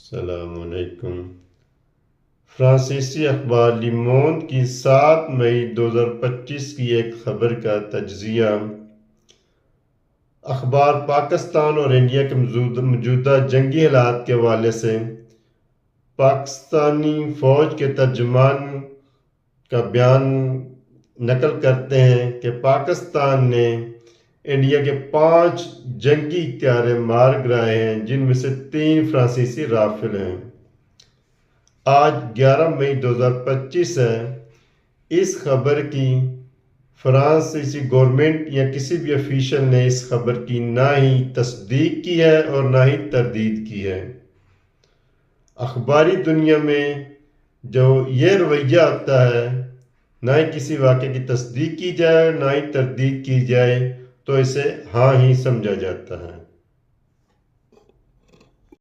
अस्सलामुअलैकुम। फ्रांसीसी अखबार ली मोंड की 7 मई 2025 की एक खबर का तज्जिया। अखबार पाकिस्तान और इंडिया के मौजूदा जंगी हालात के हवाले से पाकिस्तानी फौज के तर्जुमान का बयान नकल करते हैं कि पाकिस्तान ने इंडिया के 5 जंगी हत्यारे मार गिराए हैं, जिनमें से 3 फ्रांसीसी राफेल हैं। आज 11 मई 2025 है। इस खबर की फ्रांसीसी गवर्नमेंट या किसी भी ऑफिशियल ने इस खबर की ना ही तस्दीक की है और ना ही तरदीद की है। अखबारी दुनिया में जो ये रवैया आता है, ना ही किसी वाक़े की तस्दीक की जाए ना ही तरदीद की जाए, तो इसे हाँ ही समझा जाता है।